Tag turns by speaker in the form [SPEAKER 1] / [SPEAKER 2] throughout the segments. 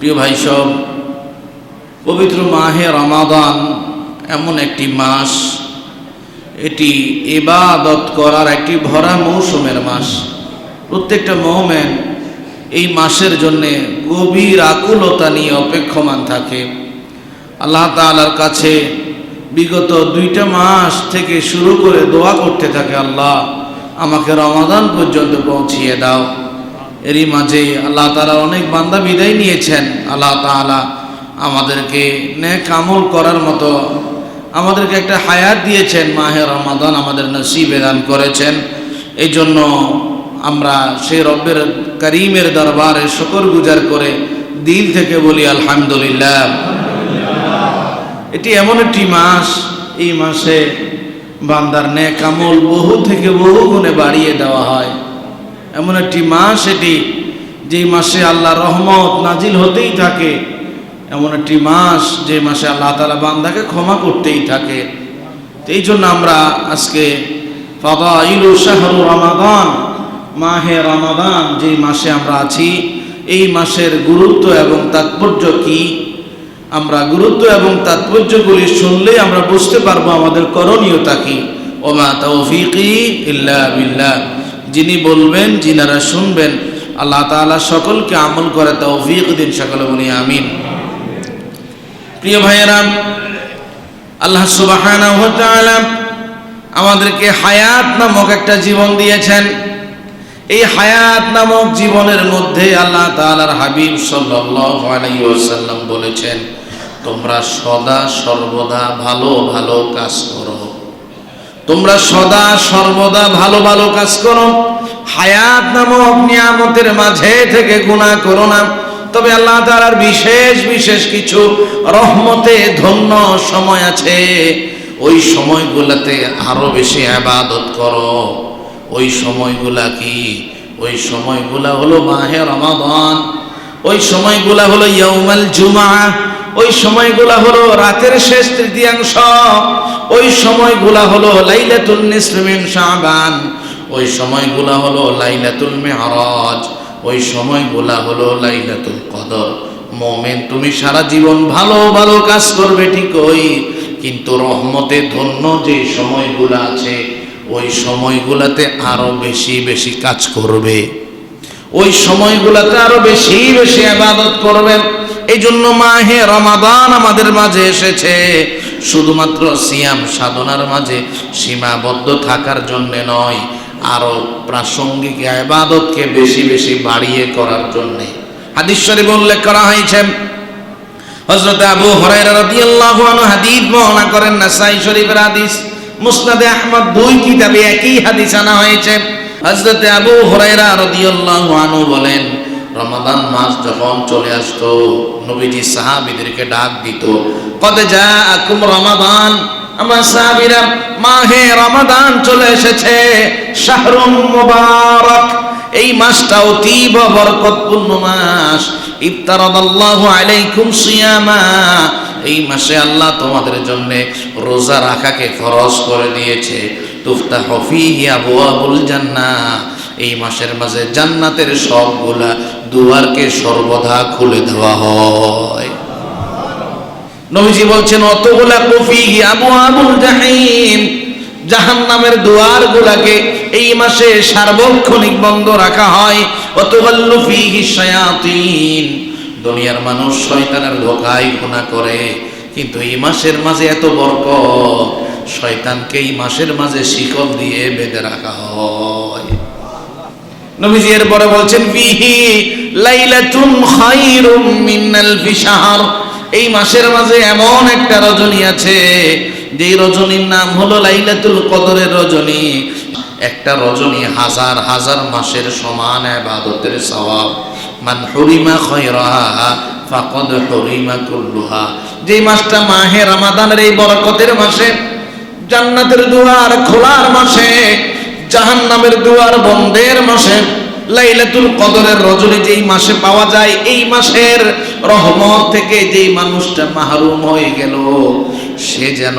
[SPEAKER 1] প্রিয় ভাই সব, পবিত্র মাহে রমাদান এমন একটি মাস, এটি ইবাদত করার একটি ভরা মৌসুমের মাস। প্রত্যেকটা মুমিন এই মাসের জন্যে গভীর আকুলতা নিয়ে অপেক্ষমান থাকে। আল্লাহ তাআলার কাছে বিগত 2টা মাস থেকে শুরু করে দোয়া করতে থাকে, আল্লাহ আমাকে রমাদান পর্যন্ত পৌঁছিয়ে দাও। এরই মাঝে আল্লাহ তাআলা অনেক বান্দা বিদায় নিয়েছেন। আল্লাহ তাআলা আমাদেরকে নেক আমল করার মতো আমাদেরকে একটা হায়াত দিয়েছেন, মাহে রমাদান আমাদের নসিবে দান করেছেন। এই জন্য আমরা সেই রব্বের করিমের দরবারে শুকরগুজার করে দিল থেকে বলি আলহামদুলিল্লাহ। এটি এমন একটি মাস, এই মাসে বান্দার নেক আমল বহু থেকে বহু গুণে বাড়িয়ে দেওয়া হয়। এমন একটি মাস এটি, যেই মাসে আল্লাহর রহমত নাজিল হতেই থাকে। এমন একটি মাস যে মাসে আল্লাহ তাআলা বান্দাকে ক্ষমা করতেই থাকে। এই জন্য আমরা আজকে ফাদাইলু শাহরু রমাদান, মাহে রমাদান যেই মাসে আমরা আছি, এই মাসের গুরুত্ব এবং তাৎপর্য কি, আমরা গুরুত্ব এবং তাৎপর্যগুলি শুনলেই আমরা বুঝতে পারবো আমাদের করণীয়তা কি। ওমা তাওফীকি ইল্লা বিল্লাহ, যিনি বলবেন, যিনারা শুনবেন, আল্লাহ তাআলা সকলকে আমল করে তৌফিক দিন। সকলে বলি আমিন। প্রিয় ভাইয়েরা, আল্লাহ সুবহানাহু ওয়া তাআলা আমাদেরকে হায়াত নামক একটা জীবন দিয়েছেন। এই হায়াত নামক জীবনের মধ্যে আল্লাহ তাআলার হাবিব সাল্লাল্লাহু আলাইহি ওয়াসাল্লাম বলেছেন, তোমরা সদা সর্বদা ভালো ভালো কাজ করো। তোমরা সদা সর্বদা ভালো ভালো কাজ করো। হায়াত নামক নিয়ামতের মাঝে থেকে গুনাহ করো না। তবে আল্লাহ তাআলার বিশেষ বিশেষ কিছু রহমতে ধন্য সময় আছে, ওই সময়গুলোতে আরো বেশি ইবাদত করো। ওই সময়গুলা কি? ওই সময়গুলা হলো মাহে রমাদান, ওই সময়গুলা হলো ইয়াউমাল জুমআ, ওই সময়গুলা হলো রাতের শেষ তৃতীয়াংশ, ওই সময়গুলা হলো লাইলাতুন নিসফ মিন শাবান, ওই সময়গুলা হলো লাইলাতুল মিরাজ, ওই সময়গুলা হলো লাইলাতুল কদর। মুমিন, তুমি সারা জীবন ভালো ভালো কাজ করবে ঠিকই, কিন্তু রহমতে ধন্য যে সময়গুলা আছে, ওই সময়গুলাতে আরো বেশি বেশি কাজ করবে, ওই সময়গুলাতে আরো বেশি বেশি ইবাদত করবে। এই জন্য মাহে রমাদান আমাদের মাঝে এসেছে শুধুমাত্র সিয়াম সাধনার মাঝে সীমাবদ্ধ থাকার জন্য নয়, আরো প্রাসঙ্গিক ইবাদতকে বেশি বেশি বাড়িয়ে করার জন্য। হাদিস শরীফে উল্লেখ করা হয়েছে, হযরত আবু হুরায়রা রাদিয়াল্লাহু আনহু হাদিস বর্ণনা করেন, নাসাই শরীফের হাদিস, মুসনাদে আহমদ, 2 কিতাবে একই হাদিস আনা হয়েছে। হযরত আবু হুরায়রা রাদিয়াল্লাহু আনহু বলেন, রমাদান মাস যখন চলে আসতো, নবীজি সাহাবীদেরকে ডাক দিত, কদ জাআকুম রমাদান, আমার সাহাবীরা, মাহে রমাদান চলে এসেছে, শাহরুম মুবারক, এই মাসটা অতীব বরকতপূর্ণ মাস। ইফতারাদাল্লাহু আলাইকুম সিয়ামা, এই মাসে আল্লাহ তোমাদের জন্য রোজা রাখাকে ফরজ করে দিয়েছে। তুফতাহু ফীহি আবওয়াবুল জান্নাহ, এই মাসের মাঝে জান্নাতের সবগুলা দুয়ারকে সর্বদা খুলে দেওয়া হয়। নবীজি বলছেন, অতগুলাকু ফীহি আবওয়াবুল জাহিম, জাহান্নামের দুয়ারগুলাকে এই মাসে সার্বক্ষণিক বন্ধ রাখা হয়। অতুগাল্লু ফীহি শায়াতিন, দুনিয়ার মানুষ শয়তানের ধোঁকায় গুনাহ করে, কিন্তু এই মাসের মাঝে এত বরকত, শয়তানকে এই মাসের মাঝে শিকল দিয়ে বেঁধে রাখা হয়। নবীজি এরপরে বলছেন, ফীহি লাইলাতুন খায়রুম মিন আলফি শাহর, এই মাসের মাঝে এমন একটা রজনী আছে, যেই রজনীর নাম হলো লাইলাতুল কদরের রজনী। একটা রজনী হাজার হাজার মাসের সমান ইবাদতের সওয়াব। মান হুরিমা খায়রাহা ফাকাদ হুরিমা কুল্লুহা, যেই মাসটা মাহে রমাদানের এই বরকতের মাসে, জান্নাতের দুয়ার খোলার মাসে, জাহান্নামের দুয়ার বন্ধের মাসে, লাইলাতুল কদরের রজনী যেই মাসে পাওয়া যায়, এই মাসের রহমত থেকে যেই মানুষটা মাহরুম হয়ে গেল, সে যেন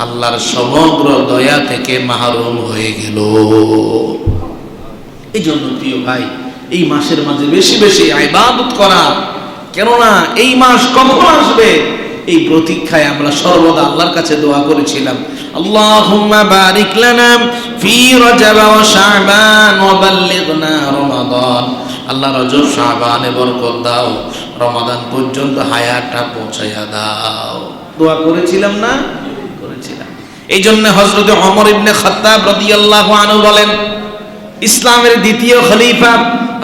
[SPEAKER 1] আল্লাহর সমগ্র দয়া থেকে মাহরুম হয়ে গেল। এই জন্য প্রিয় ভাই, এই মাসের মাঝে বেশি বেশি ইবাদত করা, কেননা এই মাস কখন আসবে এই প্রতীক্ষায় আমরা সর্বদা আল্লাহর কাছে দোয়া করেছিলাম, আল্লাহুম্মা বারিক লানা ফি রজব ওয়া শাবান ওয়া বাল্লিগনা রমাদান। আল্লাহ রজব শাবানে বরকত দাও, রমাদান পর্যন্ত হায়াতটা পৌঁছায়া দাও। দোয়া করেছিলাম না? করেছিলাম। এই জন্য হযরত ওমর ইবনে খাত্তাব রাদিয়াল্লাহু আনহু বলেন, ইসলামের দ্বিতীয় খলিফা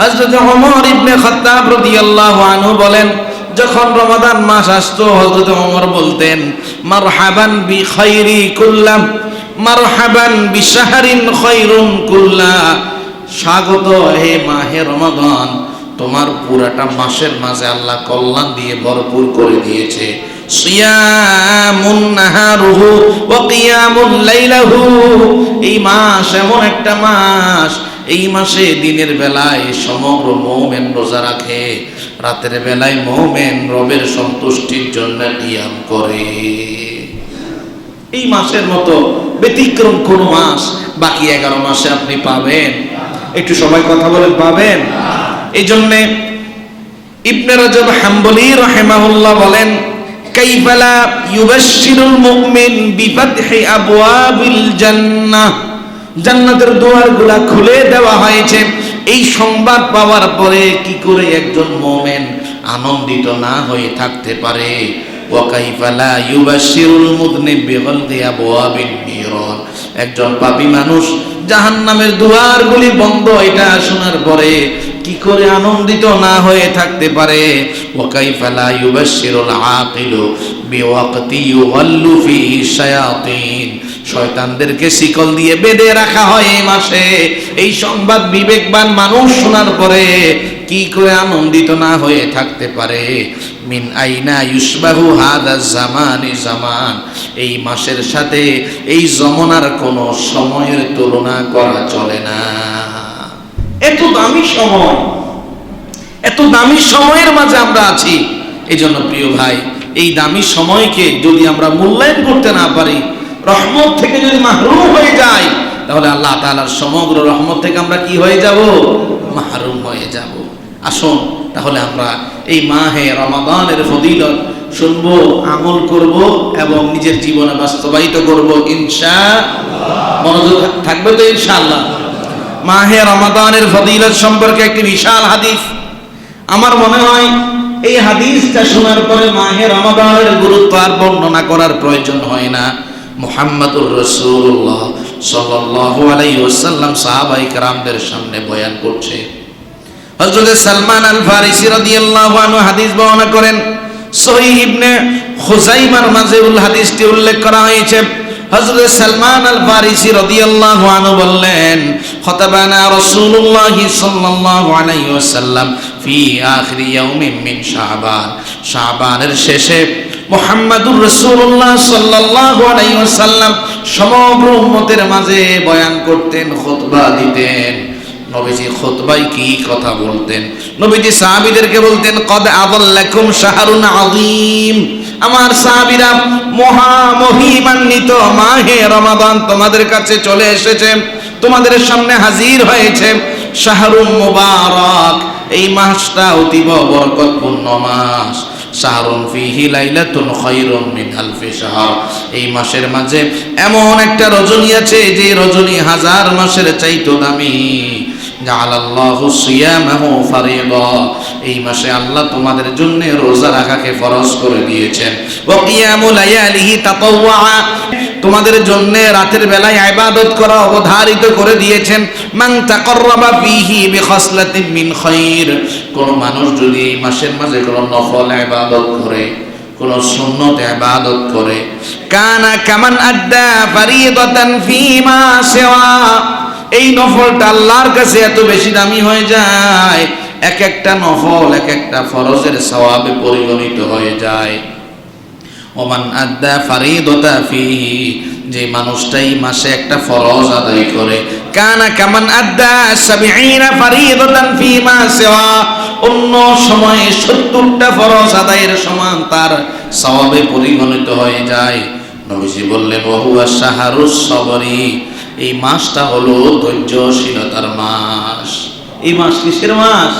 [SPEAKER 1] হযরত ওমর ইবনে খাত্তাব রাদিয়াল্লাহু আনহু বলেন, যখন রমাদান মাস আসতো হযরত ওমর বলতেন, মারহাবান বি খাইরি কুল্লাম, মারহাবান বি শাহরিন খায়রুন কুল্লা। স্বাগত হে মাহে রমাদান, তোমার পুরাটা মাসের মাঝে আল্লাহ কল্যাণ দিয়ে ভরপুর করে দিয়েছে। সিয়ামুন নাহারুহু ওয়া কিয়ামুল লাইলাহু। এই মাস এমন একটা মাস, এই মাসে দিনের বেলায় সমগ্র মুমিন রোজা রাখে, রাতের বেলায় মুমিন রবের সন্তুষ্টির জন্য কিয়াম করে। এই মাসের মতো ব্যতিক্রম কোন মাস বাকি 11 মাসে আপনি পাবেন? একটু সবাই কথা বলেন, পাবেন? এই জন্য ইবনে রাজব হাম্বলি রাহিমাহুল্লাহ বলেন, কাইফা লা ইউবাশশিরুল মুমিন বিফাতহি আবওয়াবিল জান্নাহ। জান্নাতের দুয়ারগুলা খুলে দেওয়া হয়েছে। এই সংবাদ পাওয়ার পরে কি করে একজন মুমিন আনন্দিত না হয়ে থাকতে পারে? ওয়া কাইফা লা ইউবাশশিরুল মুযনিব বিগলদি আবওয়াবিন নিরান। একজন পাপী মানুষ জাহান্নামের দুয়ারগুলি বন্ধ এটা শোনার পরে কি করে আনন্দিত না হয়ে থাকতে পারে? ওয়া কাইফা লা ইউবাশশিরুল আকিলু বিওয়াক্তি ইউগাল্লু ফিহি শায়াতিন। শয়তানদেরকে শিকল দিয়ে বেঁধে রাখা হয় এই মাসে। এই সংবাদ বিবেকবান মানুষ শোনার পরে কি করে আনন্দিত না হয়ে থাকতে পারে? মিন আইনা ইউশবাহু হাদা জামানি জামান। এই মাসের সাথে এই জমানার কোনো সময়ের তুলনা করা চলে না। এত দামি সময়, এত দামি সময়ের মাঝে আমরা আছি। এই জন্য প্রিয় ভাই, এই দামি সময়কে যদি আমরা মূল্যায়ন করতে না পারি, রহমত থেকে যদি মাহরুম হয়ে যাই, তাহলে আল্লাহ তাআলার সমগ্র রহমত থেকে আমরা কি হয়ে যাব? মাহরুম হয়ে যাব। আসুন তাহলে আমরা এই মাহে রমাদানের ফজিলত শুনবো, আমল করব এবং নিজের জীবনে বাস্তবায়িত করব ইনশাআল্লাহ। মনোযোগ থাকবে তো ইনশাআল্লাহ। মাহে রমাদানের ফজিলত সম্পর্কে একটি বিশাল হাদিস। আমার মনে হয় এই হাদিসটা শোনার পরে মাহে রমাদানের গুরুত্ব আর বর্ণনা করার প্রয়োজন হয় না। মুহাম্মদুর রাসূলুল্লাহ সাল্লাল্লাহু আলাইহি ওয়াসাল্লাম সাহাবায়ে কেরামদের সামনে বয়ান করছে। হযরত সালমান আল ফারিসি রাদিয়াল্লাহু আনহু হাদিস বর্ণনা করেন। সহিহ ইবনে খুজাইমার মাঝে হাদিসটি উল্লেখ করা হয়েছে। হযরত সালমান আল ফারিসি রাদিয়াল্লাহু আনহু বললেন, খতাবানা রাসূলুল্লাহ সাল্লাল্লাহু আলাইহি ওয়াসাল্লাম ফি আখিরি ইয়াউমিন মিন শাবান। শাবানের শেষে মুহাম্মদুর রাসূলুল্লাহ সাল্লাল্লাহু আলাইহি ওয়াসাল্লাম সমগ্র উম্মতের মাঝে বয়ান করতেন, খুতবা দিতেন। নবীজি খুতবায় কি কথা বলতেন? নবীজি সাহাবীদেরকে বলতেন, কদ আযাল্লাকুম শাহরুন আযীম। আমার সাহাবীরা, মহামহিমান্বিত মাহে রমাদান তোমাদের কাছে চলে এসেছে, তোমাদের সামনে হাজির হয়েছে। শাহরুন মুবারক, এই মাসটা অতীব বরকতপূর্ণ মাস। শাহরুন ফিহি লাইলাতুন খায়রুম মিন আলফি শাহর। এই মাসের মাঝে এমন একটা রজনী আছে যে রজনী হাজার মাসের চাইতে দামি। জাআলাল্লাহু সিয়ামাহু ফারিদা। এই মাসে আল্লাহ তোমাদের জন্য রোজা রাখাকে ফরজ করে দিয়েছেন। ওয়া কিয়ামু লায়ালিহি তাতাওয়া। তোমাদের জন্য রাতের বেলায় ইবাদত করা অবধারিত করে দিয়েছেন। মান তাকাররাবা ফিহি বিখাসলাতিন মিন খায়র। কোন মানুষ যদি এই মাসের মাঝে কোন নফল ইবাদত করে, কোন সুন্নত ইবাদত করে, কানা কামান আদ্দা ফারিদাতান ফীমা সিওয়া। এই নফলটা আল্লাহর কাছে এত বেশি দামি হয়ে যায়, এক একটা নফল এক একটা ফরজের সওয়াবে পরিগণিত হয়ে যায়। ওমান আদ্দা ফারিদাতা ফিহি। যে মানুষটাই মাসে একটা ফরজ আদায় করে, কানা কামান আদ্দা 70 ফারিদাতান ফীমা সিওয়া। অন্য সময়ে 70টা ফরজ আদায়ের সমান তার সওয়াবে পরিগণিত হয়ে যায়। নবীজি বললেন, ওয়া হুয়া শাহরুস সবরি। এই মাসটা হলো ধৈর্যশীলতার মাস। এই মাস কিসের মাস?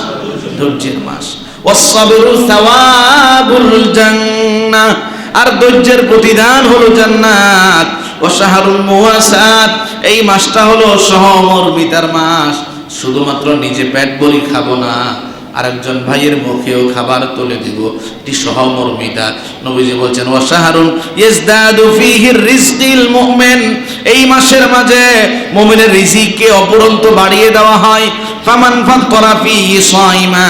[SPEAKER 1] ধৈর্যের মাস। ওয়াস-সাবরু সাওয়াবুল জান্নাহ, আর ধৈর্যের প্রতিদান হলো জান্নাত। ওয়া শাহরুল মুওয়াসাত, এই মাসটা হলো সহমর্মিতার মাস। শুধুমাত্র নিজে পেট ভরি খাবো না, আরেকজন ভাইয়ের মুখেও খাবার তুলে দেব, এটি সহমর্মিতা। নবীজি বলছেন ওয়া শাহরুন ইয়াজদাদু ফীহি রিজকিল মুমিন, এই মাসের মাঝে মুমিনের রিজিককে অপরন্ত বাড়িয়ে দেওয়া হয়। ফামান ফাতরা ফীহি সাইমা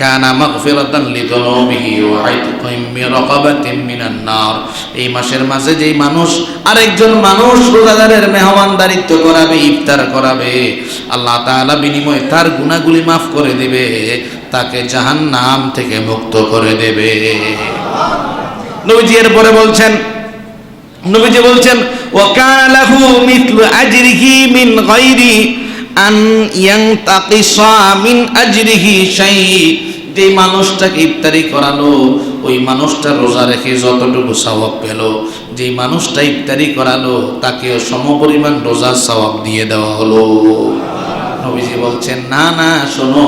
[SPEAKER 1] কানা মাগফিরাতান লিযুনুবিহি ওয়া আইতকুম মিন রাকাবাতিন মিনান নার, এই মাসের মাঝে যেই মানুষ আরেকজন মানুষ রোজাদারের মেহমানদারিত্ব করাবে, ইফতার করাবে, আল্লাহ তাআলা বিনিময়ে তার গুনাহগুলি মাফ করে দেবে, তাকে জাহান্নাম থেকে মুক্ত করে দেবে। নবীজি এরপরে বলছেন, নবীজি বলছেন ওয়া কানা লাহু মিথলু আজরিহি মিন গায়রি আন ইয়ানতাকিসা মিন আজরিহি শাই, যে মানুষটাকে ইফতারি করালো ওই মানুষটা রোজা রেখে যতটুকু সওয়াব পেল, যে মানুষটা ইফতারি করালো তাকে সমপরিমাণ রোজার সওয়াব দিয়ে দেওয়া হলো। নবীজি বলছেন না না শোনো,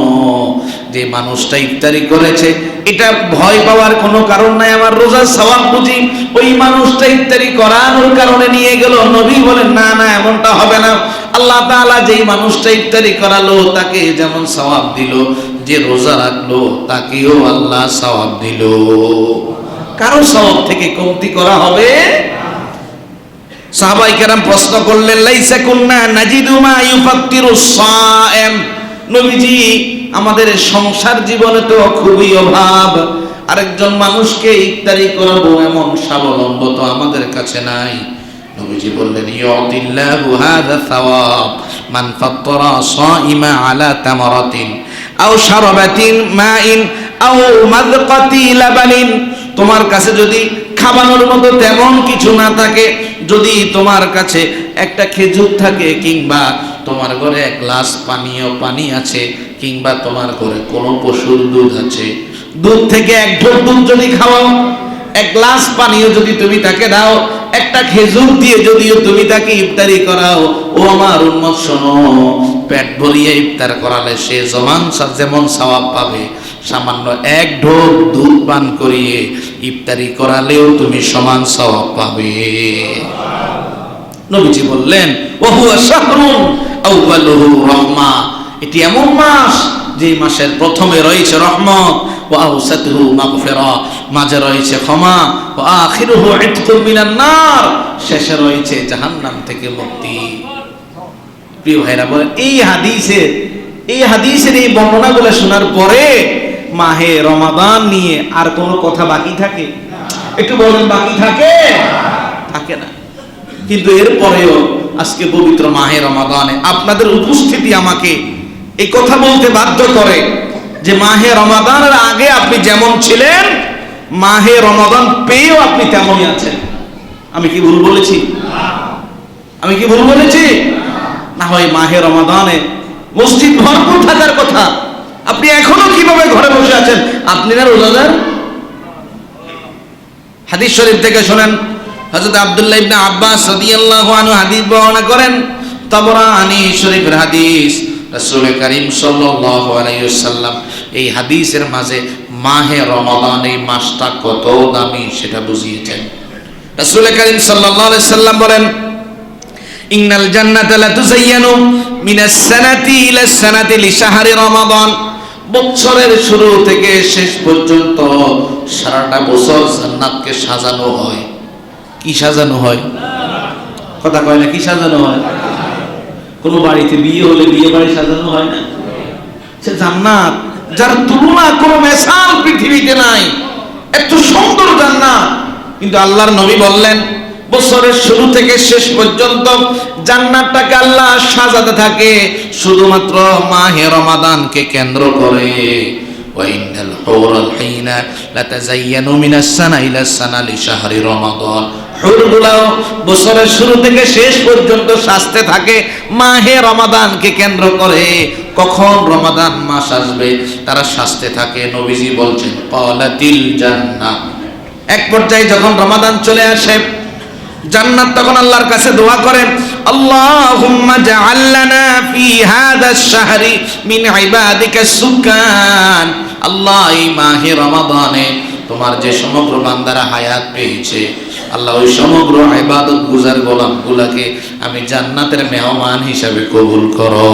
[SPEAKER 1] যে মানুষটা ইফতারি করেছে এটা ভয় পাওয়ার কোনো কারণ নাই, আমার রোজার সওয়াব বুঝি ওই মানুষটা ইফতারি করানোর কারণে নিয়ে গেল। নবী বলেন না না এমনটা হবে না, আল্লাহ তাআলা যেই মানুষটা ইফতারি করালো তাকে যেমন সওয়াব দিল, যে রোজা রাখলো তাকেও আল্লাহ সওয়াব দিল, কারো সওয়াব থেকে কমতি করা হবে। সাহাবায়ে কেরাম প্রশ্ন করলেন লাইসা কুন্না নাজিদু মা ইউফাত্তিরুস সায়েম, নবীজি আমাদের সংসার জীবনে তো খুবই অভাব, আরেকজন মানুষকে ইফতারি করাবো এমন স্বাবলম্ব তো আমাদের কাছে নাই। নবীজি বললেন ইউতিল্লাহু হাযা সাওয়াব মান ফাত্তারা সাইমা আলা তামারাতিন আও শারাবাতিন মাইন আও মাযকাতি লাবানিন, তোমার কাছে যদি খাবানোর মতো তেমন কিছু না থাকে, যদি তোমার কাছে একটা খেজুর থাকে, কিংবা তোমার ঘরে এক গ্লাস পানি আছে, কিংবা তোমার ঘরে কোনো পশুর দুধ আছে, দুধ থেকে এক ঢোক দুধ যদি খাওয়াও, এক গ্লাস পানিও যদি তুমি তাকে দাও, একটা খেজুর দিয়ে যদিও তুমি তাকে ইফতারি করাও, ও আমার উম্মত শোনো, পেট ভরিয়ে ইফতার করালে সে যেমন সওয়াব পাবে, সামান্য এক ঢোক দুধ পান করিয়ে ইফতারি করালেও তুমি সমান সওয়াব পাবে। নবীজি বললেন ওয়া হুয়া শাহরুন আউয়ালুহু রাহমা, এটি এমন মাস যে মাসের প্রথমে রয়েছে রহমত, ওয়া আওসাতুহু মাগফিরা, মাঝে রয়েছে ক্ষমা, ওয়া আখিরুহু ইতকুম মিনান নার, শেষে রয়েছে জাহান্নাম থেকে মুক্তি। প্রিয় ভাইরা, এই হাদিসের এই বর্ণনাগুলো শোনার পরে মাহে রমাদান নিয়ে আর কোনো কথা বাকি থাকে? একটু বলেন, বাকি থাকে? থাকে না। কিন্তু এরপরেও আজকে পবিত্র মাহে রমাদানে আপনাদের উপস্থিতি আমাকে এই কথা বলতে বাধ্য করে যে মাহে রমাদানের আগে আপনি যেমন ছিলেন, মাহে রমাদান পেয়েও আপনি তেমনই আছেন। আমি কি ভুল বলেছি? আমি কি ভুল বলেছি? না হয় মাহে রমাদানে মসজিদ ভরপুর থাকার কথা, আপনি এখনো কিভাবে ঘরে বসে আছেন? আপনি না রোজাদার? হাদিস শরীফ থেকে শোনেন, হযরত আব্দুল্লাহ ইবনে আব্বাস রাদিয়াল্লাহু আনহু হাদিস বর্ণনা করেন, তাবরানী শরীফের হাদিস। রাসূল করিম সাল্লাল্লাহু আলাইহি ওয়াসাল্লাম এই হাদিসের মাঝে মাহে রমাদান এই মাসটা কত দামি সেটা বুঝিয়েছেন। রাসূল করিম সাল্লাল্লাহু আলাইহি ওয়াসাল্লাম বলেন ইন্নাল জান্নাতা লা তুযায়্যানু মিনাস সানাতি ইলাস সানাতি লিশাহরি রমাদান, বছরের শুরু থেকে শেষ পর্যন্ত সারাটা বছর জান্নাতকে সাজানো হয়। কি সাজানো হয়? কথা কয় না, কি সাজানো হয়? কোন বাড়িতে বিয়ে হলে বিয়ে বাড়ি সাজানো হয় না? সে জান্নাত যার তুলনা কোনো মেসাল পৃথিবীতে নাই, এত সুন্দর জান্নাত। কিন্তু আল্লাহর নবী বললেন বছরের শুরু থেকে শেষ পর্যন্ত জান্নাতটাকে আল্লাহ সাজাতে থাকে শুধুমাত্র মাহে রমাদানকে কেন্দ্র করে। ওয়াইনাল হুরাল হাইনা লাতাযায়্যানু মিনাস সানা ইলাস সানা লিশাহরি রমাদান, হুরগুলো বছরের শুরু থেকে শেষ পর্যন্ত সাজতে থাকে মাহে রমাদানকে কেন্দ্র করে। কখন রমাদান মাস আসবে তারা সাজতে থাকে। নবীজি বলছেন ক্বালাতিল জান্নাহ, এক পর্যায়ে যখন রমাদান চলে আসে জান্নাত তখন আল্লাহর কাছে দোয়া করেন, আল্লাহুম্মা জাআল লানা ফি হাযাস শাহরি মিন ইবাদিকাস সুকান আল্লাহ এই মাহে রমাদানে তোমার যে সমগ্র বান্দারা হায়াত পেয়েছে আল্লাহ ওই সমগ্র ইবাদত গুজার গোলামগুলোকে আমি জান্নাতের মেহমান হিসাবে কবুল করো।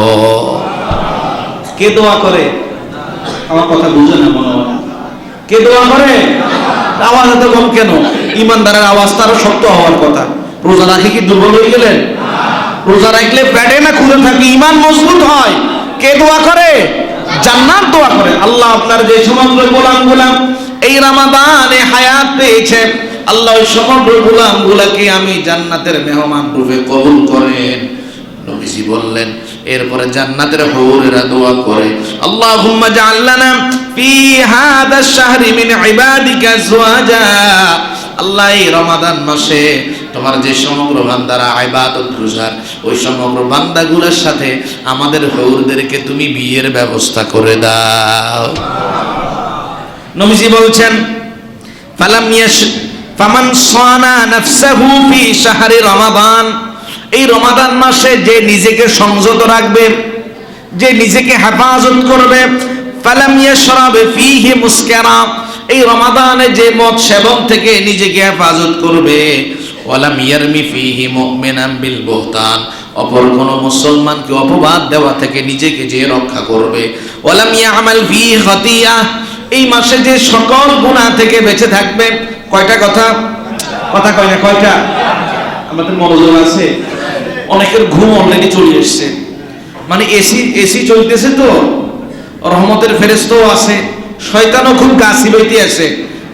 [SPEAKER 1] কে দোয়া করে? আমার কথা বুঝে না মনে হয়। কে দোয়া করে? আওয়াজ এত কম কেন? ইমানদারের আওয়াজ তারও শক্ত হওয়ার কথা। রোজা রাখে কি দুর্বল হয়ে গেলেন? রোজা রাখলে পেটে না খুলে থাকে, ইমান মজবুত হয়। কে দোয়া করে? জান্নাত দোয়া করে। আল্লাহ আপনার যে সমগ্র গোলামগুলা এই রমাদানে হায়াত পেয়েছে আল্লাহ ওই সমগ্র গোলামগুলাকে আমি জান্নাতের মেহমান রূপে কবুল করেন। নবীজি বললেন এরপরে জান্নাতের হুরেরা দোয়া করে আল্লাহুম্মা জাআলনা ফি হাদা শাহরি মিন ইবাদিকা আজওয়াজা। আল্লাহ এই রমাদান মাসে তোমার যে সমগ্র বান্দারা ইবাদত গুজার ওই সমগ্র বান্দাগুলোর সাথে আমাদের হুরদেরকে তুমি বিয়ের ব্যবস্থা করে দাও। নবীজি বলছেন ফামান সানা নাফসাহু ফি শাহরি রমাদান, এই রমাদান মাসে যে নিজেকে সংযত রাখবে, যে নিজেকে হেফাজত করবে, ফালাম ইয়াশরাব ফীহি মুসকারা, এই রমাদানে যে মদ সেবন থেকে নিজেকে হেফাজত করবে, ওয়ালাম ইয়ারমি ফীহি মুমিনান বিল বুহতান, অপর কোন মুসলমানকে অপবাদ দেওয়া থেকে নিজেকে যে রক্ষা করবে, ওয়ালাম ইয়ামাল ফীহি খাতিয়া, এই মাসে যে সকল গুনাহ থেকে বেঁচে থাকবে। কয়টা কথা? কথা কয় না কয়টা? আমাদের মনোযোগ আছে। অনেকের ঘুম অলরেডি চলে এসছে, মানে এসি চলতেছে তো, রহমতের ফেরেশতাও আছে, শয়তানও খুব কাছে বইতে আছে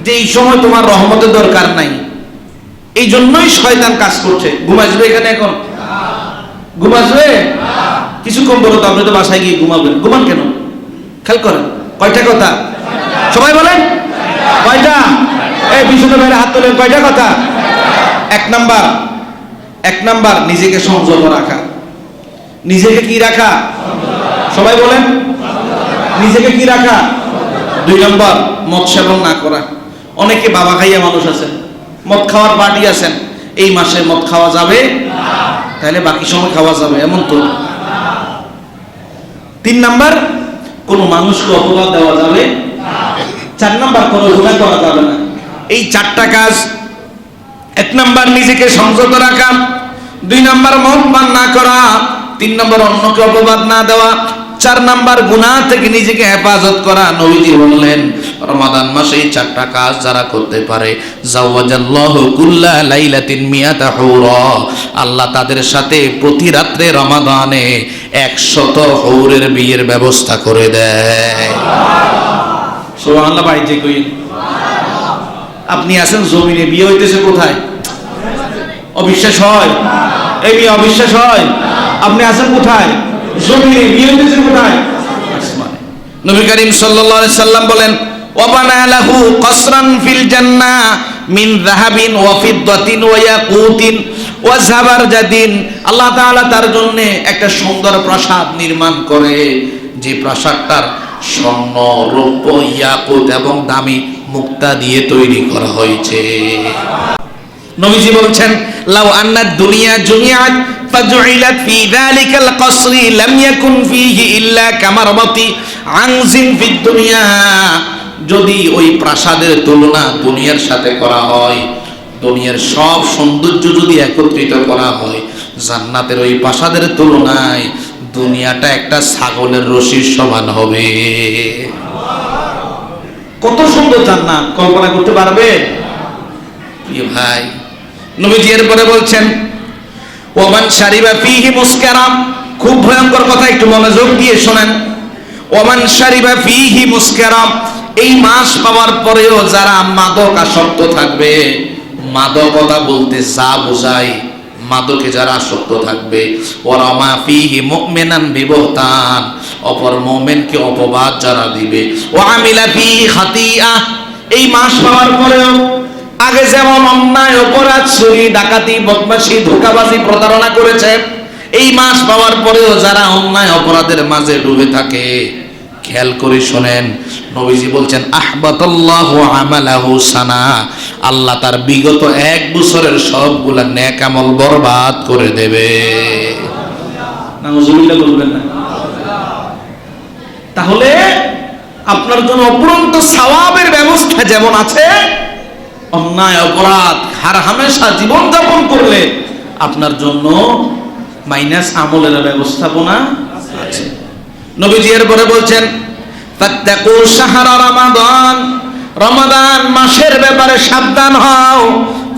[SPEAKER 1] যে এই সময় তোমার রহমতের দরকার নাই, এই জন্যই শয়তান কাজ করছে। ঘুম আসবে এখানে এখন? ঘুম আসবে? কিছুক্ষণ বলো তো, আপনি তো বাসায় গিয়ে ঘুমাবেন। ঘুমান কেন? খেয়াল করেন। কয়টা কথা? সবাই বলেন কয়টা? এই বিশুদ্ধ ভাইরা হাত তোলেন। কয়টা কথা? এক নাম্বার নিজেকে সংযত রাখা। নিজেকে কি রাখা? সবাই বলেন নিজেকে কি রাখা? 2 নম্বর মদ সেবন না করা। অনেকে বাবা খাইয়া মানুষ আছেন, মদ খাওয়ার পার্টি আছেন, এই মাসে মদ খাওয়া যাবে, তাহলে বাকি সময় খাওয়া যাবে এমন তো। 3 নাম্বার কোন মানুষকে অপবাদ দেওয়া যাবে। 4 নাম্বার কোন গুনাহ করা যাবে না। এই 4টা কাজ। 1 নাম্বার নিজেকে সংযত রাখা, 2 নাম্বার মদ পান না করা, 3 নাম্বার অন্যকে অপবাদ না দেওয়া, 4 নাম্বার গুনাহ থেকে নিজেকে হেফাজত করা। নবীজি বললেন রমাদান মাসে এই 4টা কাজ যারা করতে পারে জাওয়াজাল্লাহু কুল্লা লাইলাতিন মিয়াতা হুরা, আল্লাহ তাদের সাথে প্রতি রাত্রে রমাদানে 100 হুরের বিয়ের ব্যবস্থা করে দেয়। সুবহানাল্লাহ। ভাই যে কই আপনি আছেন জমিনে, বিয়ে হইতেছে কোথায়? অবিশ্বাস হয়? এই বিয়ে অবিশ্বাস হয়? আপনি আছেন কোথায়? জমিনে। বিয়ে হইতেছে কোথায়? আসমানে। নবী করিম সাল্লাল্লাহু আলাইহি সাল্লাম বলেন ওয়াবানা লাহু কসরান ফিল জান্নাহ মিন যাহাবিন ওয়া ফিদ্দাতিন ওয়া ইয়াকুতিন ওয়া জাবারজাদিন, আল্লাহ তাআলা তার জন্য একটা সুন্দর প্রাসাদ নির্মাণ করে, যে প্রাসাদটার স্বর্ণ, রৌপ্য, ইয়াকুত এবং দামি মুক্তা দিয়ে তৈরি করা হয়েছে। নবীজি বলছেন লাউ আন্নাদ দুনিয়া জুমিআত ফাজুইলাত ফি যালিকাল কসরি লাম ইয়াকুন ফীহি ইল্লা কামারবাতি আনজিন ফিদ দুনিয়া, যদি ওই প্রাসাদের তুলনা দুনিয়ার সাথে করা হয়, দুনিয়ার সব সৌন্দর্য যদি একত্রিত করা হয়, জান্নাতের ওই প্রাসাদের তুলনায় দুনিয়াটা একটা ছাগলের রশির সমান হবে। কত সুন্দর জান্নাত, কল্পনা করতে পারবে? প্রিয় ভাই, নবীজি এরপরে বলছেন ওমান শারিবা ফীহি মুসকারা, খুব ভয়ঙ্কর কথা, একটু মনোযোগ দিয়ে শোনেন। ওমান শারিবা ফীহি মুসকারা, এই মাস পাওয়ার পরেও যারা মাদক আসক্ত থাকবে, মাদকতা বলতে যা বোঝায়, মাদকে যারা আসক্ত থাকবে, ওয়ারামা ফীহি মুমিনান বিবহতান, অপর মুমিনকে অপবাদ যারা দিবে, ওয়া আমিলা ফীহি খাতিয়া, এই মাস পাওয়ার পরেও আগে যেমন অন্যায়, অপরাধ, চুরি, ডাকাতি, বদমাশি, ধোঁকাবাজি, প্রতারণা করেছে, এই মাস পাওয়ার পরেও যারা অন্যায় অপরাধের মাঝে ডুবে থাকে, খেয়াল করে শোনেন, নবীজি বলছেন আহবাতাল্লাহু আমালাহু সানা, আল্লাহ তার বিগত 1 বছরের সবগুলা নেক আমল বরবাদ করে দেবে। নাউজুবিল্লাহ বলবেন না? তাহলে আপনার জন্য অপরন্ত সওয়াবের ব্যবস্থা যেমন আছে, অন্যায় অপরাধ হামেশা জীবন যাপন করলে আপনার জন্য মাইনাস আমলের ব্যবস্থাপনা আছে। নবীজি এরপরে বলছেন ফাত্তাকু শাহরা রমাদান, রমাদান মাসের ব্যাপারে সাবধান হও।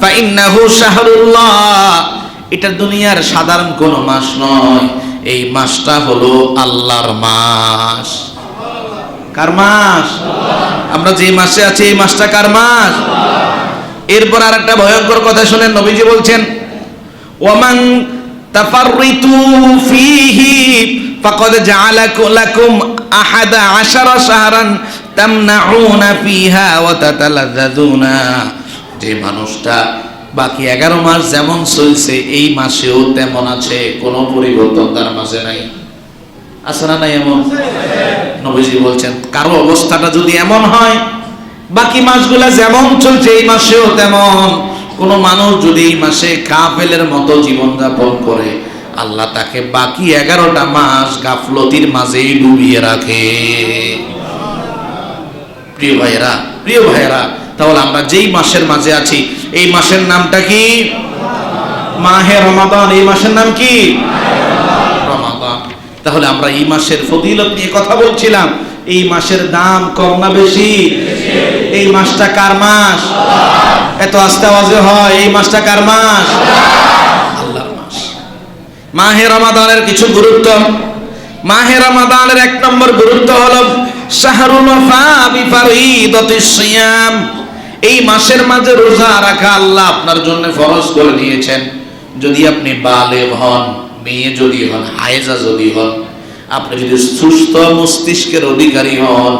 [SPEAKER 1] ফাইন্নাহু শাহরুল্লাহ, এটা দুনিয়ার সাধারণ কোন মাস নয়, এই মাসটা হলো আল্লাহর মাস। কার মাস? আমরা যে মাসে আছি এই মাসটা কার মাস? এরপর আর একটা ভয়ঙ্কর কথা শুনেন, নবীজি বলছেন ওয়ামান তাফাররিতু ফীহি ফাকাদ জাআলা লাকুম 11 শাহরান তামনাউনা ফীহা ওয়া তাতালাযাযুনা। যে মানুষটা বাকি 11 মাস যেমন চলছে এই মাসেও তেমন আছে, কোনো পরিবর্তন তার মাঝে নাই। আছে না নাই এমন? নবীজি বলছেন কারো অবস্থাটা যদি এমন হয় বাকি মাসগুলা যেমন চলছে এই মাসেও তেমন, কোন মানুষ যদি এই মাসে কাফেলের মতো জীবনযাপন করে আল্লাহ তাকে বাকি 11টা মাস গাফলতির মাঝেই ডুবিয়ে রাখে। প্রিয় ভাইয়েরা, তাহলে আমরা যেই মাসের মাঝে আছি এই মাসের নামটা কি? মাহে রমাদান। এই মাসের নাম কি? রমাদান। তাহলে আমরা এই মাসের ফজিলত নিয়ে কথা বলছিলাম। এই মাসের দাম কম না বেশি? এই মাসটা কার মাস? এত আস্তে আওয়াজে হয়, এই মাসটা কার মাস? আল্লাহর মাস। মাহে রমাদানের কিছু গুরুত্ব। মাহে রমাদানের 1 নম্বর গুরুত্ব হলো শাহরুল ওয়াফা বিফারিদাতিস সিয়াম। এই মাসের মাঝে রোজা রাখা আল্লাহ আপনার জন্য ফরজ করে দিয়েছেন। যদি আপনি বালেগ হন, মেয়ে যদি হন, হায়েজা যদি হন, আপনি যদি সুস্থ মস্তিষ্কের অধিকারী হন,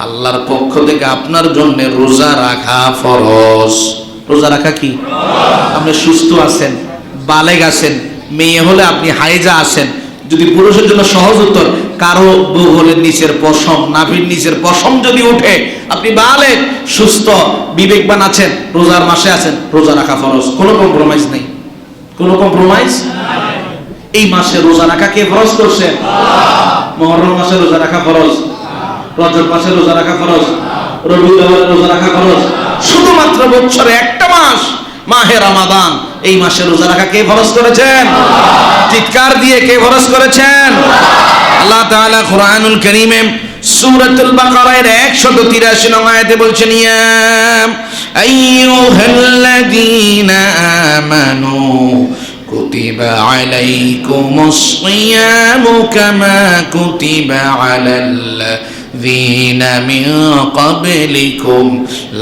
[SPEAKER 1] আল্লাহর পক্ষ থেকে আপনার জন্য রোজা রাখা ফরজ। রোজা রাখা কি? আপনি সুস্থ আছেন, বালেগ আছেন, মেয়ে হলে আপনি হায়েজা আছেন। যদি পুরুষের জন্য সহজ উত্তর, কারো বগলের নিচের পশম, নাভির নিচের পশম যদি উঠে, আপনি বালেগ, সুস্থ, বিবেকবান আছেন, রোজার মাসে আছেন, রোজা রাখা ফরজ। কোনো কম্প্রোমাইজ নেই, কোনো কম্প্রোমাইজ। এই মাসে রোজা রাখা কে ফরজ করছেন? মুহররম মাসে রোজা রাখা ফরজ, রজব মাসে রোজা রাখা ফরজ, রবিউল আউয়ালে রোজা রাখা ফরজ। শুধুমাত্র বছরে একটা মাস মাহে রমাদান, এই মাসে রোজা রাখা কে ফরজ করেছেন? চিৎকার দিয়ে কে ফরজ করেছেন? আল্লাহ তাআলা কুরআনুল কারীমে সূরাতুল বাকারার 183 নং আয়াতে বলছেন ইয়া আইয়ুহাল্লাযীনা আমানু কুতিবা আলাইকুমুস সিয়ামু কামা কুতিবা আলাল্লাযীনা মিন ক্বাবলিকুম